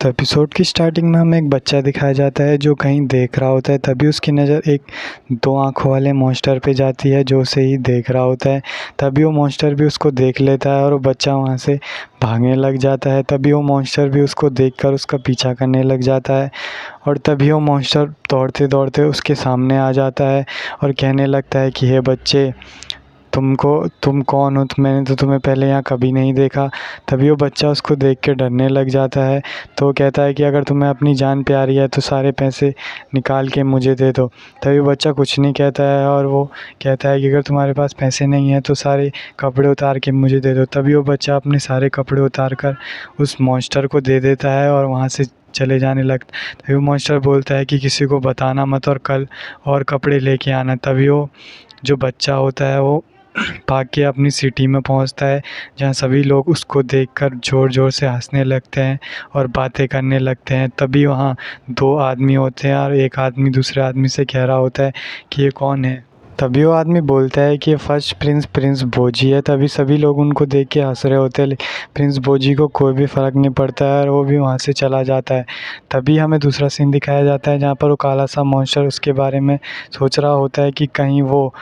तो एपिसोड की स्टार्टिंग में हमें एक बच्चा दिखाया जाता है जो कहीं देख रहा होता है। तभी उसकी नज़र एक 2 आँखों वाले मॉन्स्टर पे जाती है जो उसे ही देख रहा होता है। तभी वो मॉन्स्टर भी उसको देख लेता है और वो बच्चा वहाँ से भागने लग जाता है। तभी वो मॉन्स्टर भी उसको देखकर उसका पीछा करने लग जाता है और तभी वो मॉन्स्टर दौड़ते-दौड़ते उसके सामने आ जाता है और कहने लगता है कि हे बच्चे, तुम कौन हो? मैंने तो तुम्हें पहले यहाँ कभी नहीं देखा। तभी वो बच्चा उसको देख के डरने लग जाता है। तो वो कहता है कि अगर तुम्हें अपनी जान प्यारी है तो सारे पैसे निकाल के मुझे दे दो। तभी वो बच्चा कुछ नहीं कहता है और वो कहता है कि अगर तुम्हारे पास पैसे नहीं हैं तो सारे कपड़े उतार के मुझे दे दो। तभी वो बच्चा अपने सारे कपड़े उतार कर उस मॉन्स्टर को दे देता है और वहाँ से चले जाने लगता है। तभी वो मॉन्स्टर बोलता है कि किसी को बताना मत और कल और कपड़े लेके आना। तभी वो जो बच्चा होता है वो भाग के अपनी सिटी में पहुंचता है, जहां सभी लोग उसको देखकर ज़ोर-ज़ोर से हंसने लगते हैं और बातें करने लगते हैं। तभी वहां 2 आदमी होते हैं और एक आदमी दूसरे आदमी से कह रहा होता है कि ये कौन है? तभी वो आदमी बोलता है कि ये फर्स्ट प्रिंस भोजी है। तभी सभी लोग उनको देख के हंस रहे होते हैं, लेकिन प्रिंस भोजी को कोई भी फ़र्क नहीं पड़ता है और वो भी वहाँ से चला जाता है। तभी हमें दूसरा सीन दिखाया जाता है जहाँ पर वो काला सा मॉन्स्टर उसके बारे में सोच रहा होता है कि कहीं वो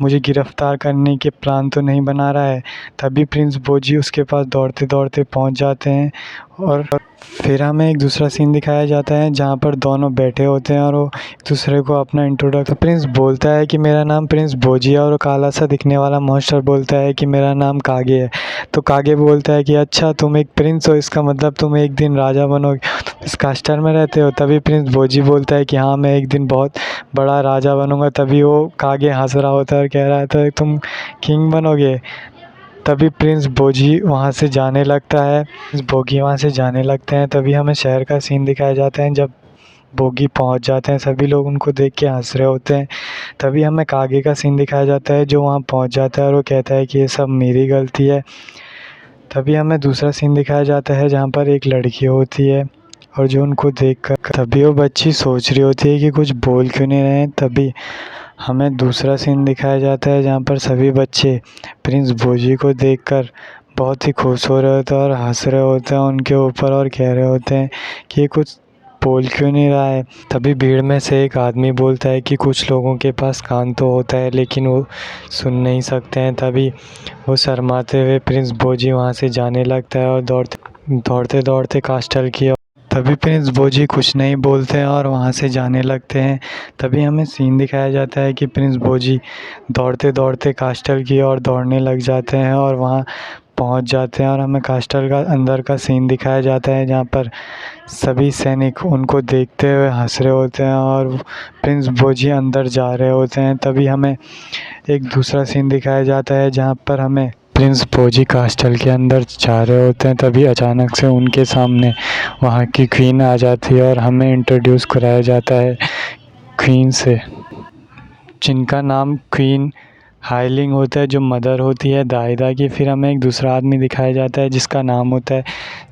मुझे गिरफ़्तार करने के प्लान तो नहीं बना रहा है। तभी प्रिंस भोजी उसके पास दौड़ते-दौड़ते पहुँच जाते हैं और फिर हमें एक दूसरा सीन दिखाया जाता है जहाँ पर दोनों बैठे होते हैं और वो एक दूसरे को अपना इंट्रोडक्शन प्रिंस बोलता है कि मेरा नाम प्रिंस भोजी है और काला सा दिखने वाला मॉन्स्टर बोलता है कि मेरा नाम कागे है। तो कागे बोलता है कि अच्छा, तुम एक प्रिंस हो, इसका मतलब तुम एक दिन राजा बनोगे, तुम इस कास्टर में रहते हो। तभी प्रिंस भोजी बोलता है कि हाँ, मैं एक दिन बहुत बड़ा राजा बनूंगा। तभी वो कागे हंस रहा होता है और कह रहा था तुम किंग बनोगे। तभी प्रिंस भोजी वहाँ से जाने लगता है, प्रिंस भोगी वहाँ से जाने लगते हैं। तभी हमें शहर का सीन दिखाया जाता है जब भोगी पहुँच जाते हैं, सभी लोग उनको देख के हंस रहे होते हैं। तभी हमें कागे का सीन दिखाया जाता है जो वहाँ पहुँच जाता है और वो कहता है कि ये सब मेरी गलती है। तभी हमें दूसरा सीन दिखाया जाता है जहाँ पर एक लड़की होती है और जो उनको देखकर तभी वो बच्ची सोच रही होती है कि कुछ बोल क्यों नहीं रहे हैं। तभी हमें दूसरा सीन दिखाया जाता है जहाँ पर सभी बच्चे प्रिंस भोजी को देखकर बहुत ही खुश हो रहे होते हैं और हंस रहे होते हैं उनके ऊपर और कह रहे होते हैं कि कुछ बोल क्यों नहीं रहा है। तभी भीड़ में से एक आदमी बोलता है कि कुछ लोगों के पास कान तो होता है लेकिन वो सुन नहीं सकते हैं। तभी वो शर्माते हुए प्रिंस भोजी वहाँ से जाने लगता है और दौड़ते दौड़ते कास्टल की। तभी प्रिंस भोजी कुछ नहीं बोलते हैं और वहाँ से जाने लगते हैं। तभी हमें सीन दिखाया जाता है कि प्रिंस भोजी दौड़ते दौड़ते कास्टल की ओर दौड़ने लग जाते हैं और वहाँ पहुँच जाते हैं और हमें कास्टल का अंदर का सीन दिखाया जाता है जहाँ पर सभी सैनिक उनको देखते हुए हंस रहे होते हैं और प्रिंस भोजी अंदर जा रहे होते हैं। तभी हमें एक दूसरा सीन दिखाया जाता है जहाँ पर हमें प्रिंस भोजी कास्टल के अंदर जा रहे होते हैं। तभी अचानक से उनके सामने वहाँ की क्वीन आ जाती है और हमें इंट्रोड्यूस कराया जाता है क्वीन से, जिनका नाम क्वीन हाइलिंग होता है, जो मदर होती है दाहिदा की। फिर हमें एक दूसरा आदमी दिखाया जाता है जिसका नाम होता है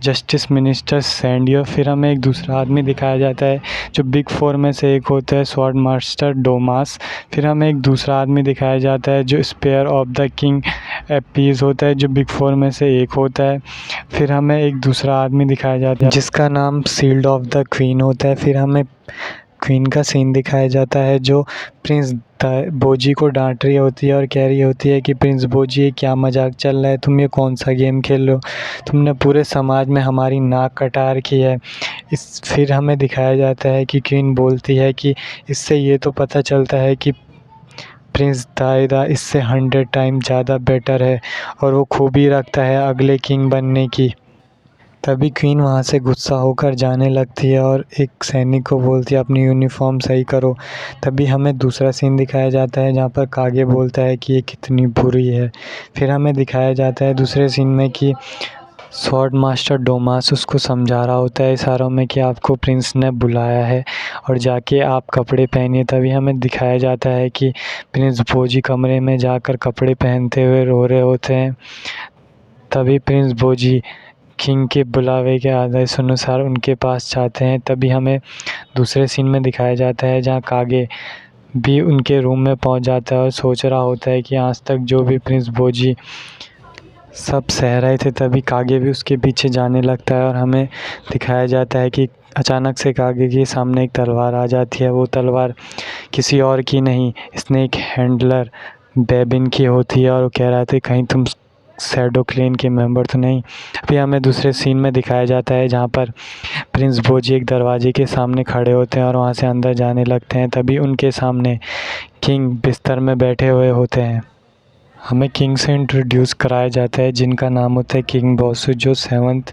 जस्टिस मिनिस्टर सैंडियो। फिर हमें एक दूसरा आदमी दिखाया जाता है जो बिग 4 में से एक होता है स्वॉर्ड मास्टर डोमास। फिर हमें एक दूसरा आदमी दिखाया जाता है जो sphere of the king APs होता है, जो बिग 4 में से एक होता है। फिर हमें एक दूसरा आदमी दिखाया जाता है जिसका नाम सील्ड ऑफ द क्वीन होता है। फिर हमें क्वीन का सीन दिखाया जाता है जो प्रिंस भोजी को डांट रही होती है और कह रही होती है कि प्रिंस भोजी, ये क्या मजाक चल रहा है, तुम ये कौन सा गेम खेल रहे हो, तुमने पूरे समाज में हमारी नाक कटा रखी है। फिर हमें दिखाया जाता है कि क्वीन बोलती है कि इससे ये तो पता चलता है कि प्रिंस दाहिदा इससे 100 टाइम ज़्यादा बेटर है और वो खूबी रखता है अगले किंग बनने की। तभी क्वीन वहाँ से गुस्सा होकर जाने लगती है और एक सैनिक को बोलती है अपनी यूनिफॉर्म सही करो। तभी हमें दूसरा सीन दिखाया जाता है जहाँ पर कागे बोलता है कि ये कितनी बुरी है। फिर हमें दिखाया जाता है दूसरे सीन में कि स्वॉर्ड मास्टर डोमास उसको समझा रहा होता है इशारों में कि आपको प्रिंस ने बुलाया है और जाके आप कपड़े पहनिए। तभी हमें दिखाया जाता है कि प्रिंस भोजी कमरे में जाकर कपड़े पहनते हुए रो रहे होते हैं। तभी प्रिंस भोजी किंग के बुलावे के आदेश अनुसार उनके पास जाते हैं। तभी हमें दूसरे सीन में दिखाया जाता है जहाँ कागे भी उनके रूम में पहुंच जाता है और सोच रहा होता है कि आज तक जो भी प्रिंस भोजी सब सह रहे थे तभी कागे भी उसके पीछे जाने लगता है और हमें दिखाया जाता है कि अचानक से कागे के सामने एक तलवार आ जाती है। वो तलवार किसी और की नहीं, स्नेक हैंडलर बेबिन की होती है और वो कह रहा था कहीं तुम शैडो क्लेन के मेंबर तो नहीं। अभी हमें दूसरे सीन में दिखाया जाता है जहाँ पर प्रिंस बोजी एक दरवाजे के सामने खड़े होते हैं और वहाँ से अंदर जाने लगते हैं। तभी उनके सामने किंग बिस्तर में बैठे हुए होते हैं। हमें किंग से इंट्रोड्यूस कराया जाता है जिनका नाम होता है किंग बॉसू, जो 7th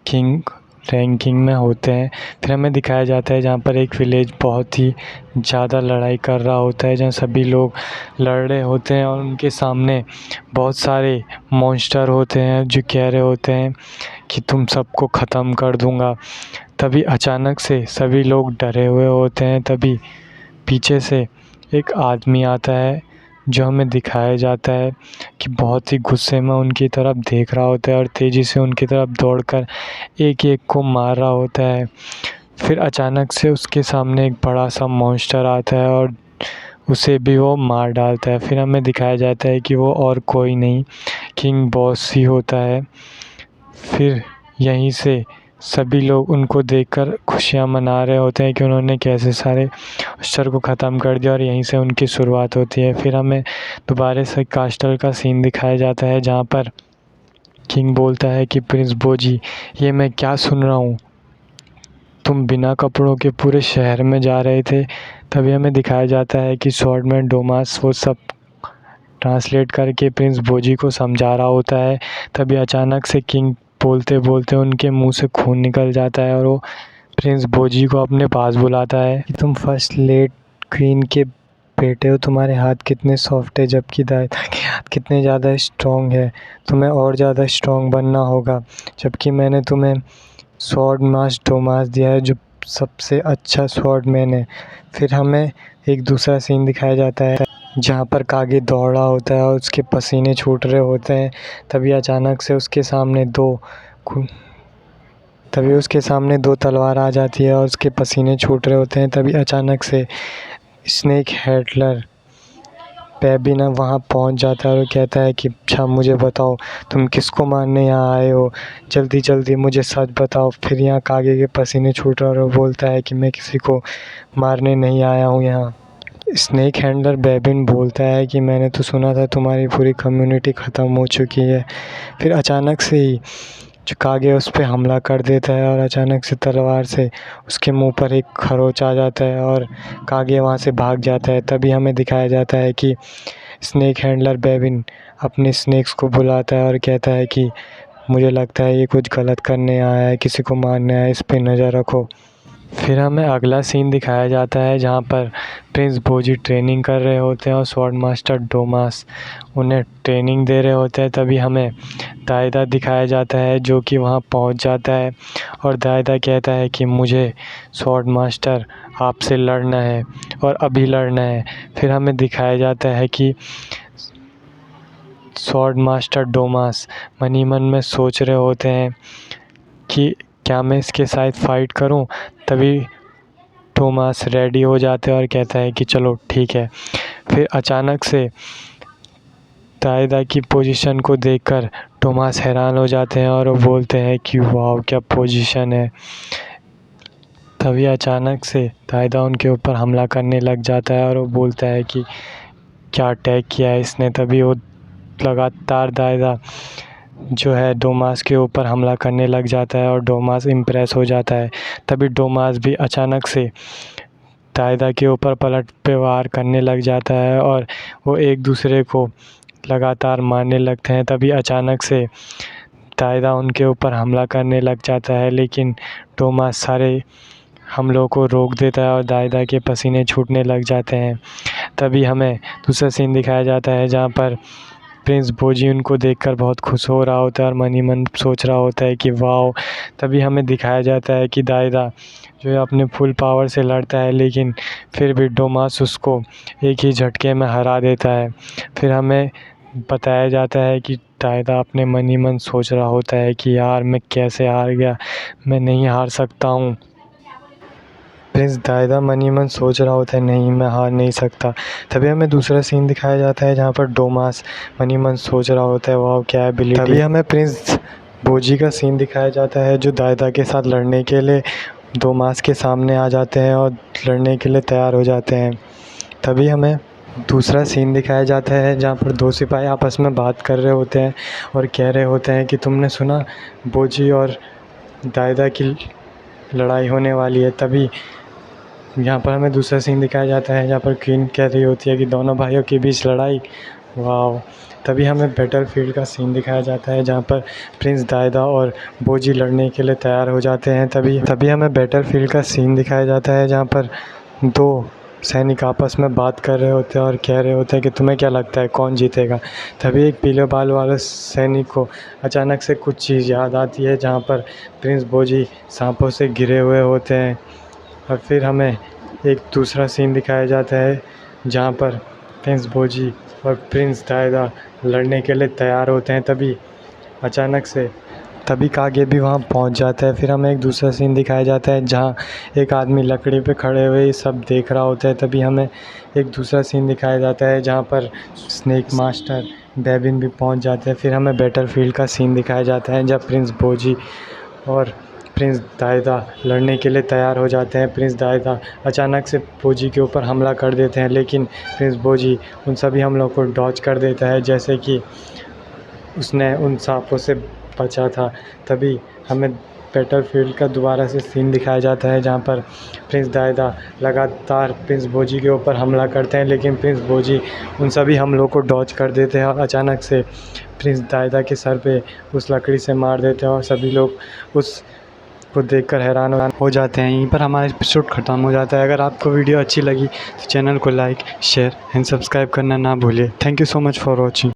किंग रैंकिंग में होते हैं। फिर हमें दिखाया जाता है जहाँ पर एक विलेज बहुत ही ज़्यादा लड़ाई कर रहा होता है, जहाँ सभी लोग लड़ रहे होते हैं और उनके सामने बहुत सारे मॉन्स्टर होते हैं जो कह रहे होते हैं कि तुम सबको ख़त्म कर दूँगा। तभी अचानक से सभी लोग डरे हुए होते हैं। तभी पीछे से एक आदमी आता है जो हमें दिखाया जाता है कि बहुत ही गुस्से में उनकी तरफ देख रहा होता है और तेज़ी से उनकी तरफ दौड़कर एक-एक को मार रहा होता है। फिर अचानक से उसके सामने एक बड़ा सा मॉन्स्टर आता है और उसे भी वो मार डालता है। फिर हमें दिखाया जाता है कि वो और कोई नहीं, किंग बॉस ही होता है। फिर यहीं से सभी लोग उनको देखकर खुशियाँ मना रहे होते हैं कि उन्होंने कैसे सारे शर को ख़त्म कर दिया और यहीं से उनकी शुरुआत होती है। फिर हमें दोबारा से कास्टल का सीन दिखाया जाता है जहाँ पर किंग बोलता है कि प्रिंस बोजी, ये मैं क्या सुन रहा हूँ, तुम बिना कपड़ों के पूरे शहर में जा रहे थे। तभी हमें दिखाया जाता है कि स्वॉर्डमैन डोमास वो सब ट्रांसलेट करके प्रिंस बोजी को समझा रहा होता है। तभी अचानक से किंग बोलते बोलते उनके मुंह से खून निकल जाता है और वो प्रिंस बोजी को अपने पास बुलाता है कि तुम फर्स्ट लेड क्वीन के बेटे हो, तुम्हारे हाथ कितने सॉफ्ट है जबकि दादा के हाथ कितने ज़्यादा स्ट्रॉन्ग है, तुम्हें और ज़्यादा स्ट्रॉन्ग बनना होगा। जबकि मैंने तुम्हें स्वॉर्ड मास डोमास दिया है जो सबसे अच्छा स्वॉर्ड मैन है। फिर हमें एक दूसरा सीन दिखाया जाता है जहाँ पर कागे दौड़ा होता है और उसके पसीने छूट रहे होते हैं। तभी अचानक से उसके सामने दो तलवार आ जाती है और उसके पसीने छूट रहे होते हैं। तभी अचानक से स्नेक हैंडलर बेबिन वहाँ पहुँच जाता है और कहता है कि अच्छा मुझे बताओ तुम किसको मारने यहाँ आए हो, जल्दी जल्दी मुझे सच बताओ। फिर यहाँ कागे के पसीने छूट रहे और वो बोलता है कि मैं किसी को मारने नहीं आया हूँ यहाँ। स्नेक हैंडलर बेबिन बोलता है कि मैंने तो सुना था तुम्हारी पूरी कम्युनिटी ख़त्म हो चुकी है। फिर अचानक से ही जो कागे उस पर हमला कर देता है और अचानक से तलवार से उसके मुंह पर एक खरोच आ जाता है और कागे वहाँ से भाग जाता है। तभी हमें दिखाया जाता है कि स्नेक हैंडलर बेबिन अपने स्नेक्स को बुलाता है और कहता है कि मुझे लगता है ये कुछ गलत करने आया है, किसी को मारने आया है, इस पर नज़र रखो। फिर हमें अगला सीन दिखाया जाता है जहाँ पर प्रिंस बोजी ट्रेनिंग कर रहे होते हैं और स्वॉर्ड मास्टर डोमास उन्हें ट्रेनिंग दे रहे होते हैं। तभी हमें दायदा दिखाया जाता है जो कि वहाँ पहुँच जाता है और दायदा कहता है कि मुझे स्वॉर्ड मास्टर आपसे लड़ना है और अभी लड़ना है। फिर हमें दिखाया जाता है कि स्वॉर्ड मास्टर डोमास मन ही मन में सोच रहे होते हैं कि क्या मैं इसके साथ फ़ाइट करूं। तभी थॉमस रेडी हो जाते हैं और कहता है कि चलो ठीक है। फिर अचानक से दायदा की पोजीशन को देखकर थॉमस हैरान हो जाते हैं और वो बोलते हैं कि वाह क्या पोजीशन है। तभी अचानक से दायदा उनके ऊपर हमला करने लग जाता है और वो बोलता है कि क्या अटैक किया है इसने। तभी वो लगातार दायदा जो है डोमास के ऊपर हमला करने लग जाता है और डोमास इम्प्रेस हो जाता है। तभी डोमास भी अचानक से दायदा के ऊपर पलट पे वार करने लग जाता है और वो एक दूसरे को लगातार मारने लगते हैं। तभी अचानक से दायदा उनके ऊपर हमला करने लग जाता है लेकिन डोमास सारे हमलों को रोक देता है और दायदा के पसीने छूटने लग जाते हैं। तभी हमें दूसरा सीन दिखाया जाता है जहाँ पर प्रिंस बोजी उनको देखकर बहुत खुश हो रहा होता है और मन ही मन सोच रहा होता है कि वाओ। तभी हमें दिखाया जाता है कि दायदा जो है अपने फुल पावर से लड़ता है लेकिन फिर भी डोमास उसको एक ही झटके में हरा देता है। फिर हमें बताया जाता है कि दायदा अपने मन ही मन सोच रहा होता है कि यार मैं कैसे हार गया, मैं नहीं हार सकता हूँ। प्रिंस दायदा मन ही मन सोच रहा होता है, नहीं मैं हार नहीं सकता। तभी हमें दूसरा सीन दिखाया जाता है जहाँ पर डोमास मन ही मन सोच रहा होता है, वाह क्या एबिलिटी। तभी हमें प्रिंस बोजी का सीन दिखाया जाता है जो दायदा के साथ लड़ने के लिए डोमास के सामने आ जाते हैं और लड़ने के लिए तैयार हो जाते हैं। तभी हमें दूसरा सीन दिखाया जाता है जहाँ पर दो सिपाही आपस में बात कर रहे होते हैं और कह रहे होते हैं कि तुमने सुना बोजी और दायदा की लड़ाई होने वाली है। तभी यहाँ पर हमें दूसरा सीन दिखाया जाता है जहाँ पर क्वीन कह रही होती है कि दोनों भाइयों के बीच लड़ाई, वाह। तभी हमें बैटलफील्ड का सीन दिखाया जाता है जहाँ पर प्रिंस दायदा और बोजी लड़ने के लिए तैयार हो जाते हैं। तभी हमें बैटलफील्ड का सीन दिखाया जाता है जहाँ पर दो सैनिक आपस में बात कर रहे होते हैं और कह रहे होते हैं कि तुम्हें क्या लगता है कौन जीतेगा। तभी एक पीले बाल वाले सैनिक को अचानक से कुछ चीज़ याद आती है जहाँ पर प्रिंस बोजी सांपों से घिरे हुए होते हैं। और फिर हमें एक दूसरा सीन दिखाया जाता है जहाँ पर प्रिंस बोजी और प्रिंस दायदा लड़ने के लिए तैयार होते हैं। तभी कागे भी वहाँ पहुँच जाता है। फिर हमें एक दूसरा सीन दिखाया जाता है जहाँ एक आदमी लकड़ी पे खड़े हुए सब देख रहा होता है। तभी हमें एक दूसरा सीन दिखाया जाता है जहाँ पर स्नेक मास्टर बेबिन भी पहुँच जाते हैं। फिर हमें बैटलफील्ड का सीन दिखाया जाता है जब प्रिंस बोजी और प्रिंस दायदा लड़ने के लिए तैयार हो जाते हैं। प्रिंस दायदा अचानक से बोजी के ऊपर हमला कर देते हैं, लेकिन प्रिंस बोजी उन सभी हमलों को डॉज कर देता है जैसे कि उसने उन सांपों से बचा था। तभी हमें बैटलफील्ड का दोबारा से सीन दिखाया जाता है जहाँ पर प्रिंस दायदा लगातार प्रिंस बोजी के ऊपर हमला करते हैं, लेकिन प्रिंस बोजी उन सभी हमलों को डॉज कर देते हैं और अचानक से प्रिंस दायदा के सर पे उस लकड़ी से मार देते हैं और सभी लोग उस को देखकर हैरान हो जाते हैं। यहीं पर हमारा एपिसोड ख़त्म हो जाता है। अगर आपको वीडियो अच्छी लगी तो चैनल को लाइक, शेयर एंड सब्सक्राइब करना ना भूलिए। Thank you so much for watching.